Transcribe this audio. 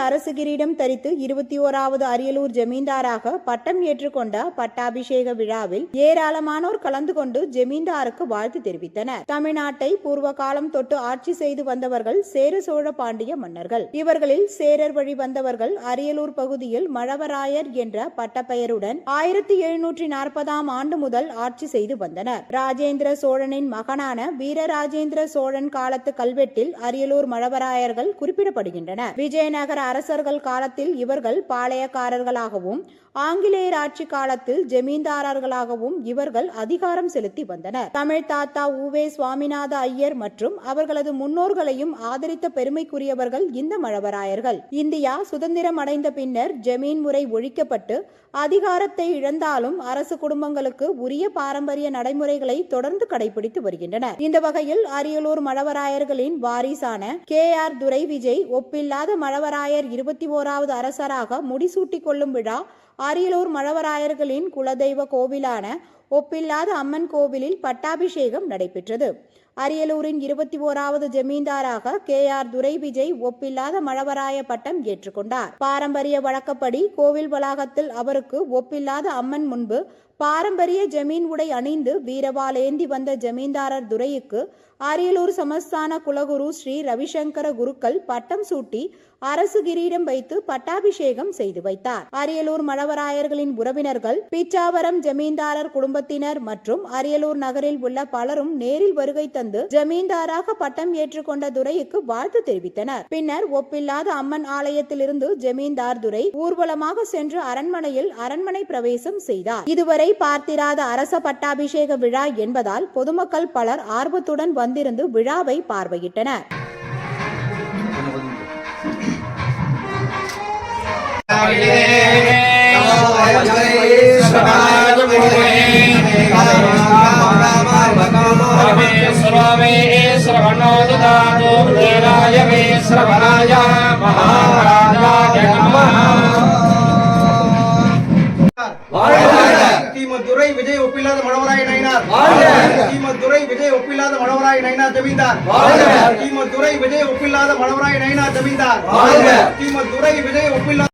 அரசு கிரீடம் தரித்து 21வது அரியலூர் ஜமீன்தாராக பட்டம் ஏற்றுக்கொண்ட பட்டாபிஷேக விழாவில் ஏராளமானோர் கலந்து கொண்டு ஜமீன்தாருக்கு வாழ்த்து தெரிவித்தனர். தமிழ்நாட்டை பூர்வ காலம் தொட்டு ஆட்சி செய்து வந்தவர்கள் சேர சோழ பாண்டிய மன்னர்கள். இவர்களில் சேரர் வழி வந்தவர்கள் அரியலூர் பகுதியில் மழவராயர் என்ற பட்டப்பெயருடன் 1740ஆம் ஆண்டு முதல் ஆட்சி செய்து வந்தனர். ராஜேந்திர சோழனின் மகனான வீரராஜேந்திர சோழன் காலத்து கல்வெட்டில் அரியலூர் மழவராயர்கள் குறிப்பிடப்படுகின்றனர். விஜயநகர அரசர்கள் காலத்தில் இவர்கள் பாளையக்காரர்களாகவும் ஆங்கிலேயர் ஆட்சி காலத்தில் ஜமீன்தாரர்களாகவும் இவர்கள் அதிகாரம் செலுத்தி வந்தனர். தமிழ் தாத்தா உவே சுவாமிநாத ஐயர் மற்றும் அவர்களது முன்னோர்களையும் ஆதரித்த பெருமைக்குரியவர்கள் இந்த மழவராயர்கள். இந்தியா சுதந்திரம் அடைந்த பின்னர் ஜமீன் முறை ஒழிக்கப்பட்டு அதிகாரத்தை இழந்தாலும் அரசு குடும்பங்களுக்கு உரிய பாரம்பரிய நடைமுறைகளை தொடர்ந்து கடைபிடித்து வருகின்றனர். இந்த வகையில் அரியலூர் மழவராயர்களின் வாரிசான KR துரை விஜய் ஒப்பில்லாத மழவராயர் 21வது அரசராக முடிசூட்டிக் கொள்ளும் விழா அரியலூர் மழவராயர்களின் குலதெய்வ கோவிலான ஒப்பில்லாத அம்மன் கோவிலில் பட்டாபிஷேகம் நடைபெற்றது. அரியலூரின் 21வது ஜமீன்தாராக KR துரை விஜய் ஒப்பில்லாத மழவராய பட்டம் ஏற்றுக்கொண்டார். பாரம்பரிய வழக்கப்படி கோவில் வளாகத்தில் அவருக்கு ஒப்பில்லாத அம்மன் முன்பு பாரம்பரிய ஜமீன் உடை அணிந்து வீரவால் ஏந்தி வந்த ஜமீன்தாரர் துரையுக்கு அரியலூர் சமஸ்தான குலகுரு ஸ்ரீ ரவிசங்கர குருக்கள் பட்டம் சூட்டி அரசு கிரீடம் வைத்து பட்டாபிஷேகம் செய்து வைத்தார். அரியலூர் மழவராயர்களின் உறவினர்கள், பிச்சாவரம் ஜமீன்தாரர் குடும்பத்தினர் மற்றும் அரியலூர் நகரில் உள்ள பலரும் நேரில் வருகை தந்து ஜமீன்தாராக பட்டம் ஏற்றுக்கொண்ட துரையுக்கு வாழ்த்து தெரிவித்தனர். பின்னர் ஒப்பில்லாத அம்மன் ஆலயத்திலிருந்து ஜமீன்தார் துரை ஊர்வலமாக சென்று அரண்மனையில் அரண்மனை பிரவேசம் செய்தார். இதுவரை பார்த்திராத அரச பட்டாபிஷேக விழா என்பதால் பொதுமக்கள் பலர் ஆர்வத்துடன் வந்திருந்து விழாவை பார்வையிட்டனர். துரை விஜய் ஒப்பில்லாத மழவராய நயினார். துரை விஜய் ஒப்பில்லாத மழவராய நயினார் ஜமீன்தார். துரை விஜய் ஒப்பில்லாத மழவராய நயினார் ஜமீன்தார். துரை விஜய் ஒப்பில்லாத